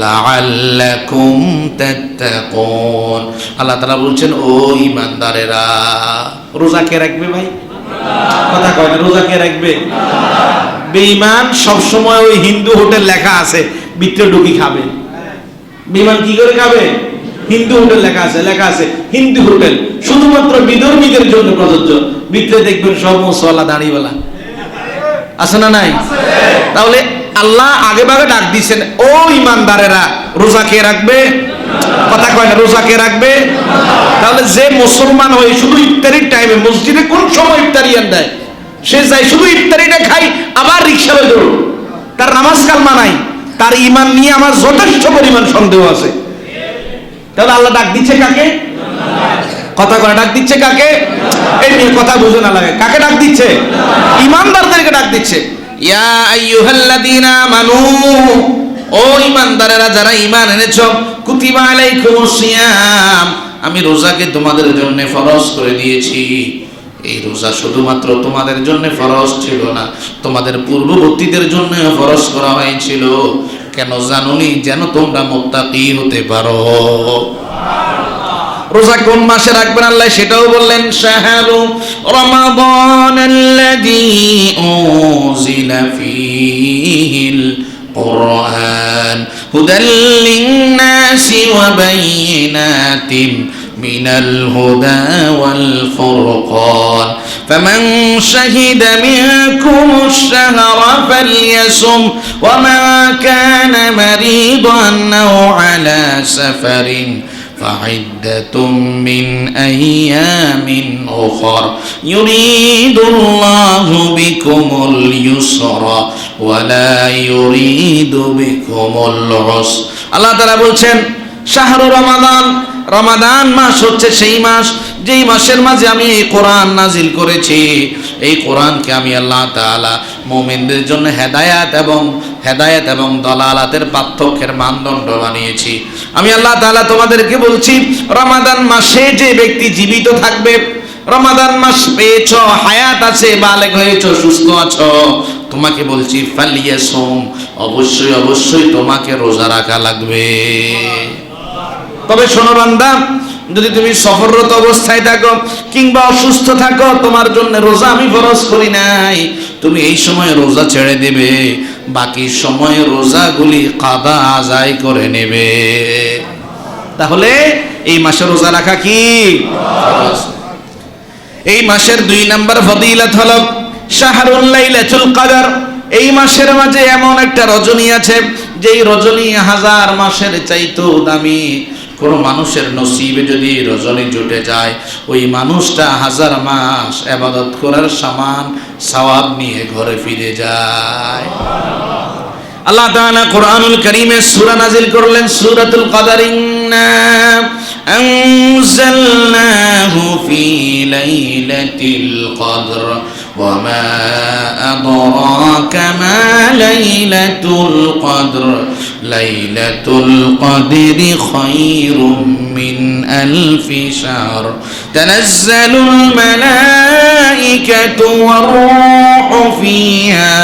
[SPEAKER 1] লাআল্লাকুম তাত্তাকুন। আল্লাহ তাআলা বলছেন ও ঈমানদারেরা, রোজা কে রাখবে ভাই? কথা কয় না, রোজা কে রাখবে? বেঈমান সব সময় ওই হিন্দু হোটেল লেখা আছে ভিতরে ঢুকি খাবে। বেঈমান কি করে খাবে? হিন্দু হোটেল লেখা আছে হিন্দু হোটেল, শুধুমাত্র বিধর্মীদের জন্য প্রযোজ্য। ভিতরে দেখবেন সব মুসওয়ালা দাড়িওয়ালা। আছে না নাই? তাহলে আল্লাহ আগে ভাগে ডাক দিয়েছেন ও ঈমানদারেরা, রোজা কে রাখবে? কথা কয় না, রোজা কে রাখবে? তাহলে যে মুসলমান হয়ে শুধু ইফতারির টাইমে মসজিদে কোন সময় ইফতারি দেয়, সে চাই শুধু ইফতারিটা খাই আবার রিকশা লয়ে দৌড়, তার নামাজ কালমা নাই, তার ঈমান নিয়ে আমার যথেষ্ট পরিমাণ সন্দেহ আছে। তাহলে আল্লাহ ডাক দিচ্ছে কাকে? কথা কয়, ডাক দিচ্ছে কাকে? এই নিয়ে কথা বুঝে না লাগে, কাকে ডাক দিচ্ছে? ঈমানদারদেরকে ডাক দিচ্ছে। ইয়া আইয়ুহাল্লাযীনা আমানু, ও ঈমানদারেরা যারা ঈমান এনেছো, কুতিবা আলাইকুমুস সিয়াম, আমি রোজাকে তোমাদের জন্য ফরজ করে দিয়েছি। এই রোজা শুধুমাত্র তোমাদের জন্য ফরজ ছিল না, তোমাদের পূর্ববর্তীদের জন্য ফরজ করা হয়েছিল। কেন জানুনি? যেন তোমরা মুত্তাকি হতে পারো। রোজা কোন মাসে রাখবেন আল্লাহ সেটাও বললেন, শাহরু রমাদানাল্লাযী উনজিলা ফীহিল কুরআন হুদাল লিন-নাসি ওয়া বাইয়িনাতিন মিনাল হুদা ওয়াল ফুরকান ফামান শাহিদা মিনকুমুশ শাহরা ফালইয়াসুম ওয়া মা কানা মারিদান আও আলা সাফারিন فعدة من أيام أخر يريد الله بكم اليسر ওয়ালা ইউরিদু বিকুমুল উসর। আল্লাহ তাআলা বলছেন শাহরু রমাদান, রমাদান মাস হচ্ছে সেই মাস যেই মাসের মাঝে আমি এই কোরআন নাজিল করেছি। এই কোরআনকে আমি আল্লাহ তাআলা মুমিনদের জন্য হেদায়েত এবং দলালাতের পার্থক্যের মানদণ্ড বানিয়েছি। আমি আল্লাহ তাআলা তোমাদেরকে বলছি, রমাদান মাসে যে ব্যক্তি জীবিত থাকবে, রমাদান মাস পেয়েছো, হায়াত আছে, বালেগ হয়েছো, সুস্থ আছো, তোমাকে বলছি ফালিয়াসুম, অবশ্যই তোমাকে রোজা রাখা লাগবে। তবে শোনো বান্দা, যদি তুমি সফররত অবস্থায় থাকো কিংবা অসুস্থ থাকো, তোমার জন্য রোজা আমি ফরজ করি নাই, তুমি এই সময় রোজা ছেড়ে দিবে, বাকি সময় রোজাগুলি কাদা আদায় করে নেবে। তাহলে এই মাসে রোজা রাখা কি ফরজ। এই মাসের 2 নম্বর ফজিলত হলো শাহরুল লাইলাতুল কদর। এই মাসের মাঝে এমন একটা রজনী আছে, যেই রজনী 1000 মাসের চাইতেও দামি। কোন মানুষের নসিবে যদি রজনী জুটে যায়, ওই মানুষটা 1000 মাস ইবাদত করার সমান সওয়াব নিয়ে ঘরে ফিরে যায়। আল্লাহ তাআলা কোরআনুল কারীমে সূরা নাজিল করলেন, সূরাতুল কদর, ইন্না আনজালনাহু ফি লাইলাতিল কদর ওয়া মা আদরাকা মা লাইলাতুল কদর লাইলাতুল কদরি খায়রুম মিন আলফি শাহর তানাজ্জালুল মালাইকাতু ওয়ার রূহু ফিহা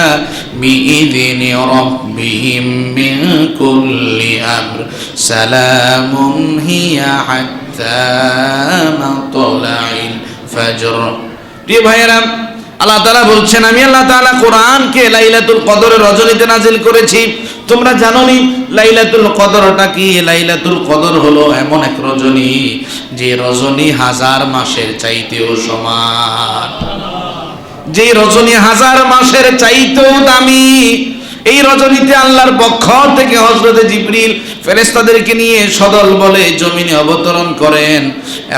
[SPEAKER 1] বিইذনি রাব্বিহিম মিন কুল্লি আমর সালামুন হিয়া হাত্তা মাতলাইল ফজর। প্রিয় ভাইয়েরা, আল্লাহ তাআলা বলছেন, আমি আল্লাহ তাআলা কোরআনকে লাইলাতুল কদরের রজনীতে নাজিল করেছি। তোমরা জানো নি লাইলাতুল কদরটা কি? লাইলাতুল কদর হলো এমন এক রজনী, যে রজনী 1000 মাসের চাইতেও সমান, যে রজনী 1000 মাসের চাইতেও দামি। এই রজনীতে আল্লাহর পক্ষ থেকে হযরত জিবরিল ফেরেশতাদেরকে নিয়ে সদল বলে জমিনে অবতরণ করেন,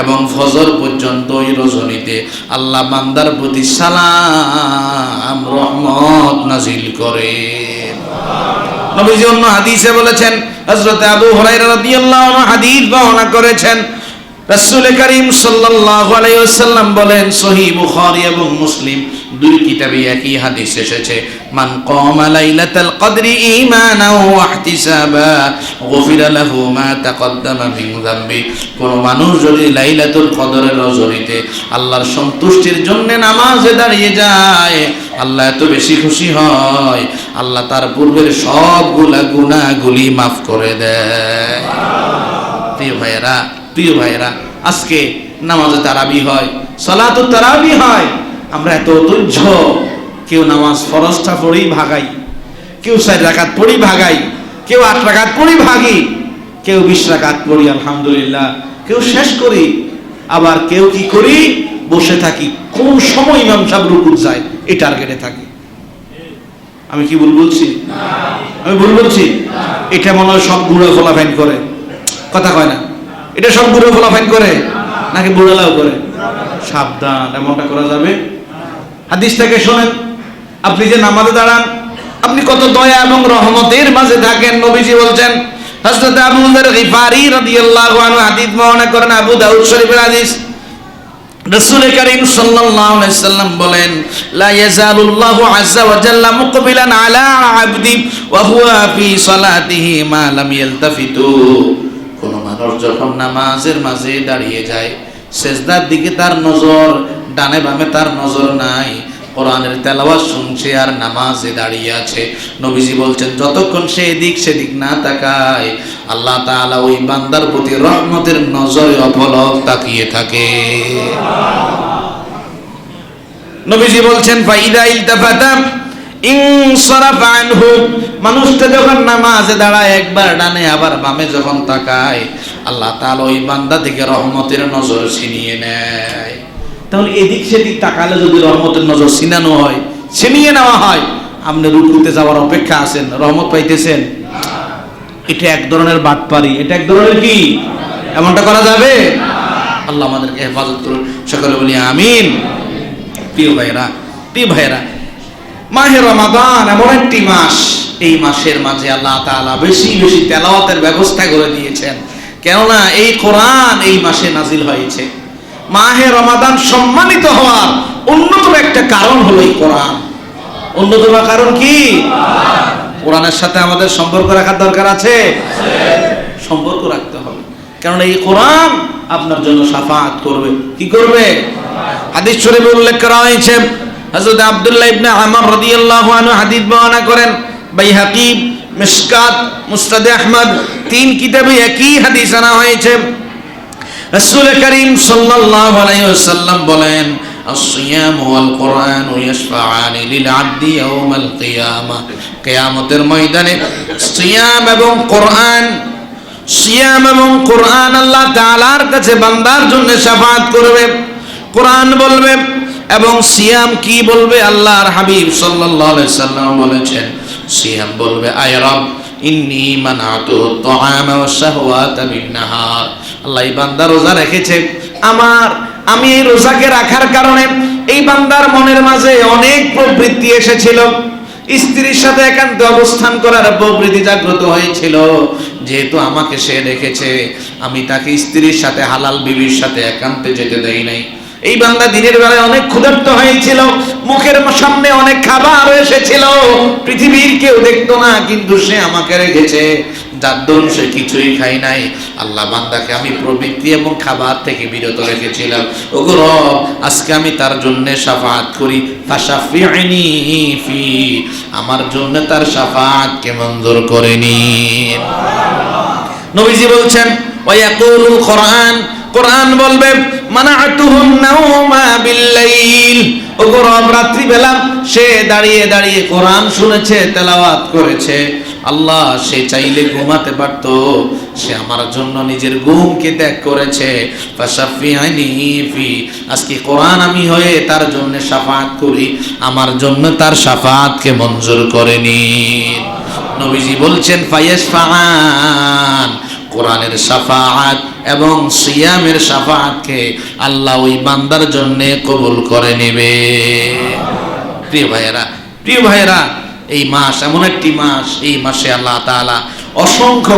[SPEAKER 1] এবং ফজর পর্যন্ত এই রজনীতে আল্লাহ বান্দার প্রতি সালাম রহমত নাজিল করেন। নবীজি অন্য হাদিসে বলেছেন, হযরত আবু হুরায়রা রাদিয়াল্লাহু আনহু হাদিস বর্ণনা করেছেন, রাসূল করিম সাল্লাল্লাহু আলাইহি ওয়াসাল্লাম বলেন, সহিহ বুখারী এবং মুসলিম 2 কিতাবে একই হাদিস এসেছে, মান কামা লাইলাতাল কদরি ঈমানান ওয়া ইহতিসাবা গুফিরা লাহু মা তাকদ্দামা মিন যামবি। কোন মানুষ যদি লাইলাতুল কদরের রজনীতে আল্লাহর সন্তুষ্টির জন্য নামাজে দাঁড়িয়ে যায়, আল্লাহ এত বেশি খুশি হয়, আল্লাহ তার পূর্বের সবগুলা গুনাহগুলি মাফ করে দেয়। প্রিয় ভাইয়েরা, আজকে নামাজে তারাবি হয়, সালাতুত তারাবি হয়, আমরা এত ধৈর্য, কেউ নামাজ ফরজটা পড়েই ভাগাই, কেউ 4 রাকাত পড়েই ভাগাই, কেউ 8 রাকাত পড়েই ভাগি, কেউ 20 রাকাত পড়ি আলহামদুলিল্লাহ, কেউ শেষ করি, আবার কেউ কি করি, বসে থাকি, কোন সময় ইমাম সাহেব রুকুত যায় এই টার্গেটে থাকি। আমি কি ভুল বলছি? আমি ভুল বলছি? এটা মনে হয় সব বুড়ো ফলাফাইন করে, কথা কয় না, এটা সব বুড়ো ফলাফাইন করে নাকি বুড়ালাও করে? সাবধান, এমনটা করা যাবে। হাদিসটাকে শোনেন, আপনি যে নামাজে দাঁড়ান, আপনি কত দয়া এবং রহমতের মাঝে থাকেন। নবীজি বলছেন, হযরত আবু যর গিফারি রাদিয়াল্লাহু আনহু হাদিস বর্ণনা করেন, আবু দাউদ শরীফের হাদিস, রাসূল করিম সাল্লাল্লাহু আলাইহি ওয়াসাল্লাম বলেন, লা ইয়াজালুল্লাহু আযজা ওয়া জাল্লা মুকবিলান আলা আবদি ওয়া হুয়া ফি সালাতিহি মা লাম ইয়ালতাফিতু। কোন মানুষ যখন নামাজের মাঝে দাঁড়িয়ে যায়, সেজদার দিকে তার নজর, ডানে বামে তার নজর নাই, কোরআনের তেলাওয়াত শুনছে আর নামাজে দাঁড়িয়ে আছে, নবীজি বলছেন যতক্ষণ সে এদিক সেদিক না তাকায়, আল্লাহ তাআলা ওই বান্দার প্রতি রহমতের নজরে অপলক তাকিয়ে থাকে। নবীজি বলছেন, ফাইদা ইলতাফাতা ইনসারাফা আনহু, মানুষটা যখন নামাজে দাঁড়ায়, একবার ডানে আবার বামে যখন তাকায়, আল্লাহ তাআলা ওই বান্দা থেকে রহমতের নজর ছিনিয়ে নেয়। তাহলে এদিক সেদিক তাকালে যদি রহমতের নজর ছিনানো হয়, ছিনিয়ে নেওয়া হয়, আপনি রুকুতে যাওয়ার অপেক্ষা আছেন, রহমত পাইতেছেন? এটা এক ধরনের বাটপারি, এটা এক ধরনের কি? এমনটা করা যাবে? আল্লাহ আমাদেরকে হেফাজত করুন, সকলে বলি আমিন। প্রিয় ভাইয়েরা, মাহে রমাদান এমন একটি মাস, এই মাসের মাঝে আল্লাহ তাআলা বেশি বেশি তেলাওয়াতের ব্যবস্থা করে দিয়েছেন। কেননা এই কোরআন এই মাসে নাজিল হয়েছে। মাহে রমাদান সম্মানিত হওয়ার অন্যতম একটা কারণ হলো এই কোরআন। অন্যতম কারণ কি? কোরআনের সাথে আমাদের সম্পর্ক রাখার দরকার আছে, সম্পর্ক রাখতে হবে। কারণ এই কোরআন আপনার জন্য শাফাআত করবে। কি করবে? হাদিস শরীফে উল্লেখ করা হয়েছে, হযরত আব্দুল্লাহ ইবনে আমর রাদিয়াল্লাহু আনহু হাদিস বর্ণনা করেন। বাইহাকী, মিশকাত, মুসনাদে আহমদ, তিন কিতাবে একই হাদিস আনা হয়েছে। রাসূল করিম সাল্লাল্লাহু আলাইহি ওয়াসাল্লাম বলেন, আসসিয়ামু ওয়াল কুরআনু ইয়াশফাআনি লিল আবদি ইয়াওমাল কিয়ামা। কিয়ামতের ময়দানে সিয়াম এবং কোরআন, সিয়াম এবং কোরআন আল্লাহ তাআলার কাছে বান্দার জন্য শাফাআত করবে। কোরআন বলবে এবং সিয়াম কি বলবে? আল্লাহর হাবিব সাল্লাল্লাহু আলাইহি সাল্লাম বলেছেন, সিয়াম বলবে, আয় রব ইন্নী মানাতু তাআমা ওয়াশ শাহওয়াতা বিন নাহার। আল্লাহ এই বান্দা রোজা রেখেছে, আমি এই রোজাকে রাখার কারণে এই বান্দার মনের মাঝে অনেক প্রবৃত্তি এসেছিল। স্ত্রীর সাথে একান্তে অবস্থান করার প্রবৃত্তি জাগ্রত হয়েছিল। যেহেতু আমাকে সে রেখেছে, আমি তাকে স্ত্রীর সাথে, হালাল বিবির সাথে একান্তে যেতে দেই নাই। এই বান্দা দিনের বেলায় অনেক ক্ষুধার্ত হয়েছিল, মুখের সামনে অনেক খাবার এসেছিল, পৃথিবীর কেউ দেখতো না, কিন্তু সে আমাকে রেখেছে, যার দরুন সে কিছুই খাই নাই। আল্লাহ বান্দাকে আমি প্রবৃত্তি এবং খাবার থেকে বিরত রেখেছিলাম। ওগো রব, আজকে আমি তার জন্য শাফাআত করি, ফাশাফি'নি ফি, আমার জন্য তার শাফাআতকে মঞ্জুর করে নিন। নবীজি বলছেন, ওয়া ইয়াকুলুল কোরআন, কোরআন বলবে, মানাতুহুন নাওমা বিল্লাইল। ওগো রব, রাত্রি বেলা সে দাঁড়িয়ে দাঁড়িয়ে কোরআন শুনেছে, তেলাওয়াত করেছে। আল্লাহ সে চাইলে ঘুমাতে পারতো, সে আমার জন্য নিজের ঘুমকে ত্যাগ করেছে। ফাশাফি'নি ফি, আজকে কোরআন আমি হয়ে তার জন্য শাফাআত করি, আমার জন্য তার শাফাআতকে মঞ্জুর করে নিন। নবীজি বলছেন, ফায়াশফাআন, কোরআনের শাফাআত এবং সিয়ামের শাফাআতকে আল্লাহ ওই বান্দার জন্য কবুল করে নেবে। প্রিয় ভাইয়েরা, এই মাস এমন একটি মাস, এই মাসে আল্লাহ তাআলা অসংখ্য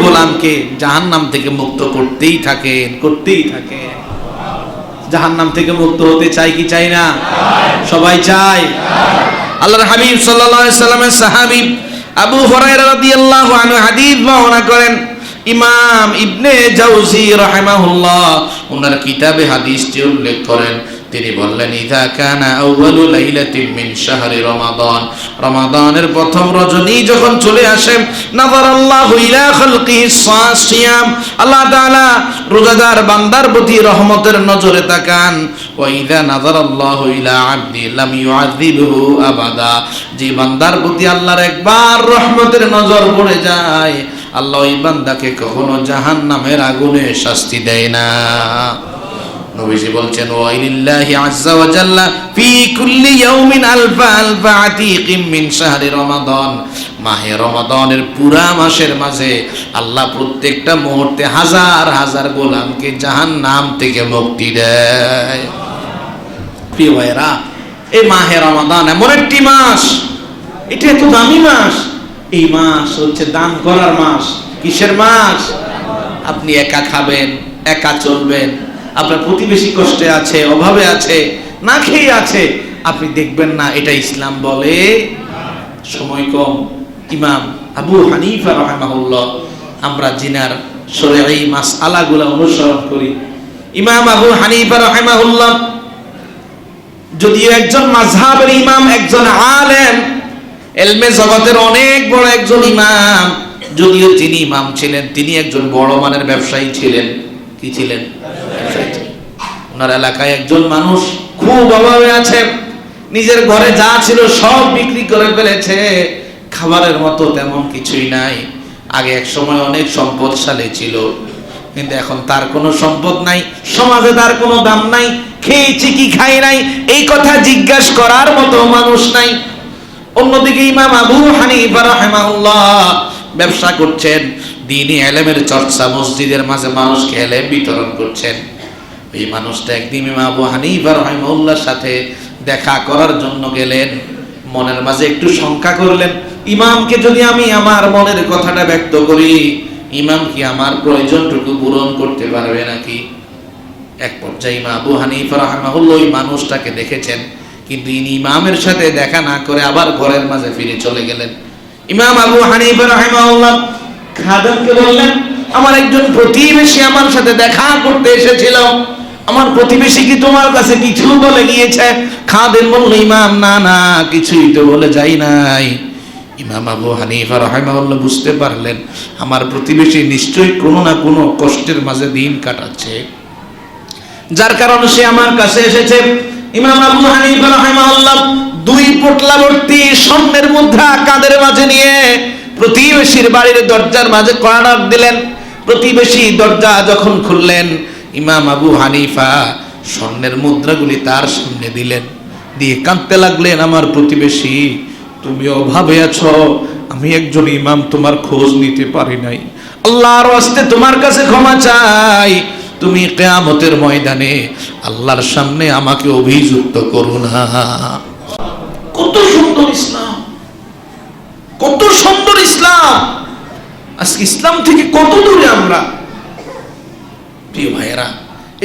[SPEAKER 1] গোলামকে জাহান্নাম থেকে মুক্ত করতেই থাকেন। জাহান্নাম থেকে মুক্ত হতে চাই কি চাই না? সবাই চায়। আল্লাহর হাবিব সাল্লাল্লাহু আলাইহি সাল্লামের সাহাবী আবু হুরায়রা রাদিয়াল্লাহু আনহু হাদিস বর্ণনা করেন। ইমাম ইবনে জাওজি রাহিমাহুল্লাহ ওনার কিতাবে হাদিসটি উল্লেখ করেন। তিনি বললেন, ইযা কানা আউয়ালু লাইলাতিন মিন শাহরি রমাদান, রমাদানের প্রথম রজনী যখন চলে আসে, নাযারাল্লাহু ইলা খালকিহিস সিয়াম, আল্লাহ তাআলা রোজাদার বান্দার প্রতি রহমতের নজরে তাকান। ওয়া ইযা নাযারাল্লাহু ইলা আবদি লাম ইউআযিবহু আবাদা, যে বান্দার প্রতি আল্লাহর একবার রহমতের নজর পড়ে যায়, আল্লাহ ওই বান্দাকে কখনো জাহান্নামের আগুনে শাস্তি দেয় না। নবীজি বলছেন, ওয়াইলিল্লাহি আযজা ওয়া জাল্লা ফি কুল্লি ইয়াউমিন আলফা আতিকিম মিন শাহরি রমাদান, মাহে রমাদানের পুরা মাসের মাঝে আল্লাহ প্রত্যেকটা মুহূর্তে হাজার হাজার গোলামকে জাহান্নাম থেকে মুক্তি দেয়। প্রিয় ভাইরা, এই মাহে রমাদান এমন একটি মাস, এটা এত দামি মাস। এই মাস হচ্ছে দান করার মাস। কিসের মাস? আপনি একা খাবেন, একা চলবেন, আপনার প্রতিবেশী কষ্টে আছে, অভাবে আছে, না খেয়ে আছে, আপনি দেখবেন না এটা ইসলাম বলে? সময় কম। ইমাম আবু হানিফা রাহিমাহুল্লাহ, আমরা জিনার শরঈ মাসআলাগুলো অনুসরণ করি। ইমাম আবু হানিফা রাহিমাহুল্লাহ যদিও একজন মাযহাবের ইমাম, একজন আলেম, ইলমে জগতের অনেক বড় একজন ইমাম, যদিও তিনি ইমাম ছিলেন, তিনি একজন বড় মানের ব্যবসায়ী ছিলেন। কি ছিলেন? ওনার এলাকায় একজন মানুষ খুব অভাবে আছে, নিজের ঘরে যা ছিল সব বিক্রি করে ফেলেছে, খাবারের মতো তেমন কিছুই নাই। আগে এক সময় অনেক সম্পদশালী ছিল, কিন্তু এখন তার কোনো সম্পদ নাই, সমাজে তার কোনো দাম নাই, খেয়েছি কি খাই নাই এই কথা জিজ্ঞাসা করার মতো মানুষ নাই। অন্যদিকে ইমাম আবু হানিফা রাহিমাহুল্লাহ ব্যবসা করছেন, দ্বীনি ইলমের চর্চা, মসজিদের মাঝে মানুষকে ইলম বিতরণ করছেন। এই মানুষটা একদিন ইমাম আবু হানিফা রাহিমাহুল্লাহর সাথে দেখা করার জন্য গেলেন, মনের মাঝে একটু শঙ্কা করলেন, ইমামকে যদি আমি আমার মনের কথাটা ব্যক্ত করি, ইমাম কি আমার প্রয়োজনটুকু পূরণ করতে পারবে নাকি? এক পর্যায়ে ইমাম আবু হানিফা রাহিমাহুল্লাহ ওই মানুষটাকে দেখেছেন, কিন্তু ইনি ইমামের সাথে দেখা না করে আবার ঘরের মাঝে ফিরে চলে গেলেন। ইমাম আবু হানিফা রাহিমাহুল্লাহ খাদেমকে বললেন, আমার একজন প্রতিবেশী আমার সাথে দেখা করতে এসেছিল, আমার প্রতিবেশী কি তোমার কাছে কিছু বলে গিয়েছে? খাদেম বলল, ইমাম না না, কিছুই তো বলে যাই নাই। ইমাম আবু হানিফা রাহিমাহুল্লাহ বুঝতে পারলেন আমার প্রতিবেশী নিশ্চয়ই কোনো না কোনো কষ্টের মাঝে দিন কাটাচ্ছে, যার কারণে সে আমার কাছে এসেছে। ইমাম আবু হানিফা রাহিমাহুল্লাহ 2 পোটলা ভর্তি স্বর্ণের মুদ্রা কাঁধের মাঝে নিয়ে প্রতিবেশীর বাড়ির দরজার মাঝে কড়া দিলেন। প্রতিবেশী দরজা যখন খুললেন, ইমাম আবু হানিফা স্বর্ণের মুদ্রাগুলি তার সামনে দিলেন, দিয়ে কাঁদতে লাগলেন, আমার প্রতিবেশী তুমি অভাবে আছো, আমি একজন ইমাম তোমার খোঁজ নিতে পারি নাই, আল্লাহর ওয়াস্তে তোমার কাছে ক্ষমা চাই, তুমি কিয়ামতের ময়দানে আল্লাহর সামনে আমাকে অভিযুক্ত করো না। কত সুন্দর ইসলাম, কত সুন্দর ইসলাম! আজকে ইসলাম থেকে কত দূরে আমরা। প্রিয় ভাইয়েরা,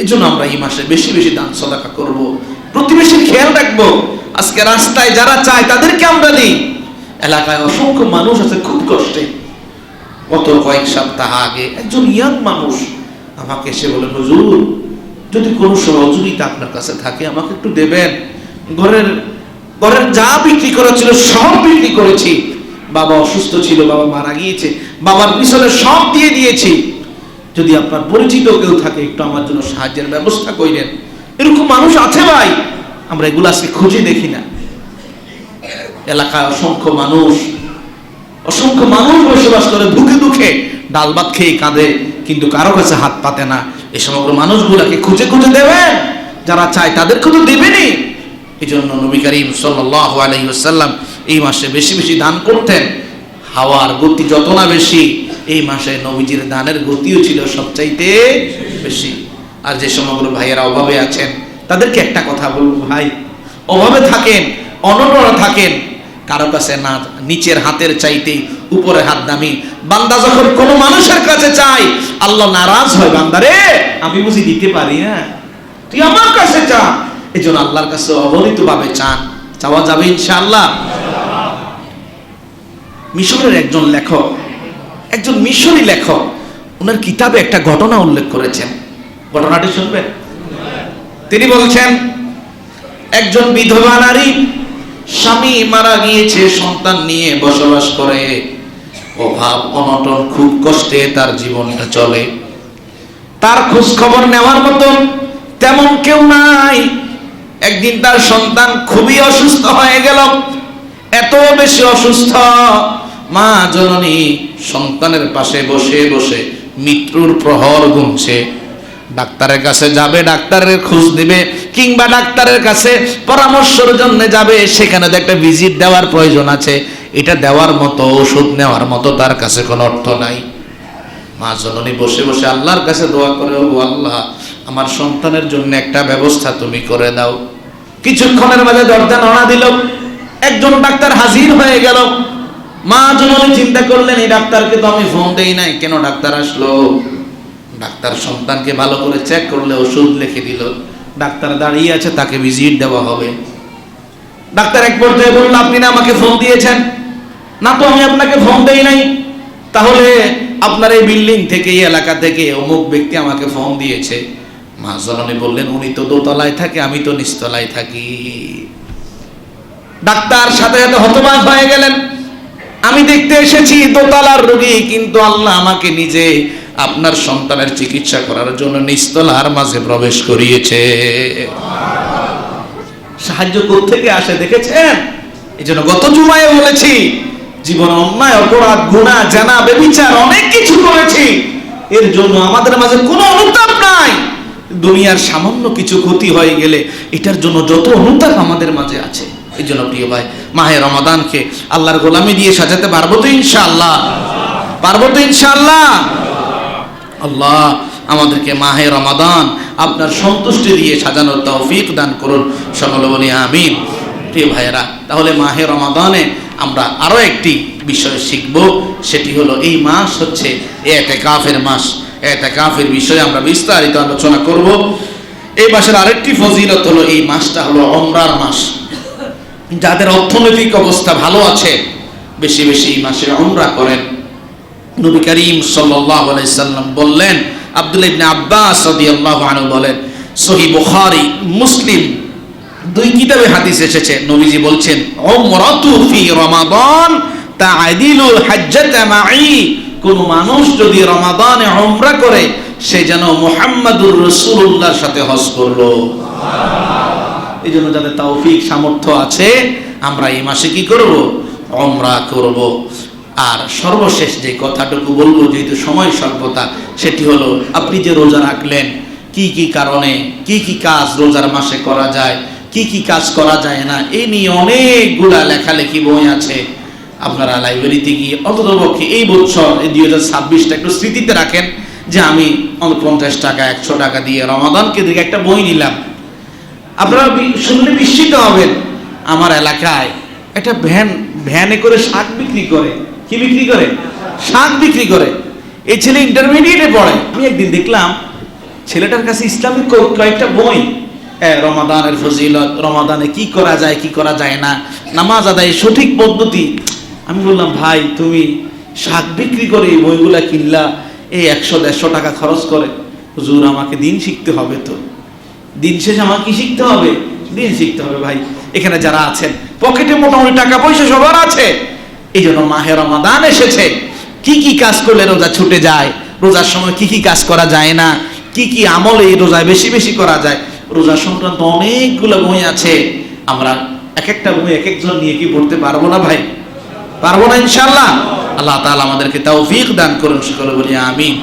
[SPEAKER 1] এই জন্য আমরা এই মাসে বেশি বেশি দান সাদাকা করব, প্রতিবেশীর খেয়াল রাখবো। আজকে রাস্তায় যারা চায় তাদেরকে আমরা দিই। এলাকায় অসংখ্য মানুষ আছে খুব কষ্টে। গত কয়েক সপ্তাহ আগে একজন ইয়াং মানুষ আমাকে এসে বলেন, হুজুর যদি কোনো সহযোগিতা আপনার কাছে থাকে আমাকে একটু দেবেন, ঘরের যা বিক্রি করা ছিল সব বিক্রি করেছি, বাবা অসুস্থ ছিল, বাবা মারা গিয়েছে, বাবার পিছনে সব দিয়ে দিয়েছি, যদি আপনার পরিচিত কেউ থাকে একটু আমার জন্য সাহায্যের ব্যবস্থা করেন। এরকম মানুষ আছে ভাই, আমরা এগুলো আজকে খুঁজে দেখি না। এলাকায় অসংখ্য মানুষ বসবাস করে, ভুকে দুঃখে ডাল ভাত খেয়ে কাঁদে, কিন্তু কারো কাছে হাত পাতে না। এই সমগ্র মানুষগুলাকে খুঁজে খুঁজে দেবেন, যারা চায় তাদেরকে তো দেবেনই। এই জন্য নবী করিম সাল্লাল্লাহু আলাইহি ওয়াসাল্লাম এই মাসে বেশি বেশি দান করতেন। হাওয়ার গতি যত না বেশি, এই মাসে নবীজির দানের গতিও ছিল সবচাইতে বেশি। আর যে সমগ্র ভাইয়েরা অভাবে আছেন তাদেরকে একটা কথা বলবো, ভাই অভাবে থাকেন, অনড় থাকেন, কারো কাছে না নিচের হাতের চাইতে উপরে হাত দামি। বান্দা যখন কোনো মানুষের কাছে চায় আল্লাহ নারাজ হয়, বান্দারে আমি বুঝি দিতে পারি না, তুই আমার কাছে চা। এই জন্য আল্লাহর কাছে অবনীত ভাবে চান, চাওয়া যাবে ইনশাআল্লাহ। মিশরের একজন লেখক, একজন মিশরী লেখক, ওনার কিতাবে একটা ঘটনা উল্লেখ করেছেন। ঘটনাটি শুনবেন। তিনি বলছেন, একজন বিধবা নারী, স্বামী মারা গিয়েছে, সন্তান নিয়ে বসবাস করে, অভাব অনটন খুব কষ্টে তার জীবনটা চলে। তার খোঁজ খবর নেওয়ার মতো তেমন কেউ নাই। একদিন তার সন্তান খুবই অসুস্থ হয়ে গেল, এত বেশি অসুস্থ, মা জননী সন্তানের পাশে বসে বসে মৃত্যুর প্রহর গুনছে। ডাক্তারের কাছে যাবে, ডাক্তারের খোঁজ দিবে, কিংবা ডাক্তারের কাছে পরামর্শের জন্য যাবে, সেখানে তো একটা ভিজিট দেওয়ার প্রয়োজন আছে, এটা দেওয়ার মতো, ওষুধ নেওয়ার মতো তার কাছে কোনো অর্থ নাই। মা জননী বসে বসে আল্লাহর কাছে দোয়া করে, ও আল্লাহ আমার সন্তানের জন্য একটা ব্যবস্থা তুমি করে দাও। কিছুক্ষণের মাঝে দরজা নড়া দিল, একজন ডাক্তার হাজির হয়ে গেল। মা জননী চিন্তা করলেন, এই ডাক্তারকে তো আমি ফোন দেই নাই, কেন ডাক্তার আসলো? ডাক্তার সন্তানকে ভালো করে চেক করলে ওষুধ লিখে দিল। ডাক্তার দাঁড়িয়ে আছে, তাকে ভিজিট দেওয়া হবে। ডাক্তার এক পর্যায়ে বলল, আপনি না আমাকে ফোন দিয়েছেন? না তো, আমি আপনাকে ফোন দেই নাই। তাহলে আপনার এই বিল্ডিং থেকে, এই এলাকা থেকে অমুক ব্যক্তি আমাকে ফোন দিয়েছে। মা জননী বললেন, উনি তো দোতলায় থাকে, আমি তো নিচতলায় থাকি। ডাক্তার সাথে সাথে হতবাক হয়ে গেলেন, আমি দেখতে এসেছি দোতলার রোগী, কিন্তু আল্লাহ আমাকে নিজে আপনার সন্তানের চিকিৎসা করার জন্য নিচতলার মাঝে প্রবেশ করিয়েছে। সাহায্য কোত্থেকে আসে দেখেছেন? এই জন্য গত জুমায় বলেছি, জীবন অন্যায়, অপরাধ, গুনাহ, জানা, ব্যভিচার অনেক কিছু করেছি, এর জন্য আমাদের মাঝে কোনো অনুতাপ নাই। দুনিয়ার সামান্য কিছু ক্ষতি হয়ে গেলে এটার জন্য যত অনুতাপ আমাদের মাঝে আছে। এই জন্য প্রিয় ভাই, মাহে রমাদানকে আল্লাহর গোলামি দিয়ে সাজাতে পারবো তো ইনশাআল্লাহ? পারবো তো ইনশাআল্লাহ? আল্লাহ আমাদেরকে মাহে রমাদান আপনার সন্তুষ্টি দিয়ে সাজানোর তৌফিক দান করুন, সকলে বলি আমিন। প্রিয় ভাইয়েরা, তাহলে মাহে রমাদানে আমরা আরো একটি বিষয় শিখব, সেটি হলো এই মাস হচ্ছে ইতিকাফের মাস। ইতিকাফের বিষয়ে আমরা বিস্তারিত আলোচনা করব। এই মাসের আরেকটি ফজিলত হলো এই মাসটা হলো উমরার মাস। যাদের অর্থনৈতিক অবস্থা ভালো আছে বেশি বেশি এই মাসে উমরা করেন। নবী করিম সাল্লাল্লাহু আলাইহি সাল্লাম বললেন, আব্দুল্লাহ ইবনে আব্বাস রাদিয়াল্লাহু আনহু বলেন, সহিহ বুখারী মুসলিম দুই কিতাবে হাদিস এসেছে, নবীজি বলছেন, উমরাতু ফি রমাদান তা'দিলু হাজ্জাতা মা'i। কোন মানুষ যদি রমাদানে উমরা করে সে যেন মুহাম্মাদুর রাসূলুল্লাহর সাথে হজ করলো। এই জন্য যাদের তৌফিক সামর্থ্য আছে আমরা এই মাসে কি করব? উমরা করব। আর সর্বশেষ যে কথাটুকু বলবো, যেহেতু সময় স্বল্পতা, সেটি হলো আপনি যে রোজা রাখলেন, কি কি কারণে কি কি কাজ রোজার মাসে করা যায়, কি কি কাজ করা যায় না, এই নিয়ে অনেকগুলা লেখালেখি বই আছে। আপনারা লাইব্রেরিতে গিয়ে অন্ততপক্ষে এই বছর এই 2026টা একটু স্মৃতিতে রাখেন যে আমি 50 টাকা 100 টাকা দিয়ে রমাদানকে দিকে একটা বই নিলাম। আপনারা শুনলে বিস্মিত হবেন, আমার এলাকায় একটা ভ্যানে করে শাক বিক্রি করে। কি বিক্রি করে? শাক বিক্রি করে। এই ছেলে ইন্টারমিডিয়েটে পড়ে। আমি একদিন দেখলাম ছেলেটার কাছে ইসলামিক কয়েকটা বই, রমাদানের ফজিলত, রমাদানে কি করা যায় কি করা যায় না, নামাজ আদায় সঠিক পদ্ধতি। আমি বললাম, ভাই তুমি শাক বিক্রি করে এই বইগুলা কিনলা, এই 100-150 টাকা খরচ করে। হুজুর আমাকে দিন শিখতে হবে, তো দিন শেষে আমাকে কি শিখতে হবে? দিন শিখতে হবে। ভাই এখানে যারা আছেন পকেটে মোটামুটি টাকা পয়সা সবার আছে, এই জন্য মাহে রমাদান এসেছে, কি কি কাজ করলে রোজা ছুটে যায়, রোজার সময় কি কি কাজ করা যায় না, কি কি আমলে এই রোজায় বেশি বেশি করা যায়, রোজা সংক্রান্ত অনেকগুলো বই আছে। আমরা এক একটা বই এক একজন নিয়ে কি পড়তে পারবো না ভাই? পারবো না ইনশাআল্লাহ। আল্লাহ তাআলা আমাদেরকে তৌফিক দান করুন, সকলে বলি আমিন।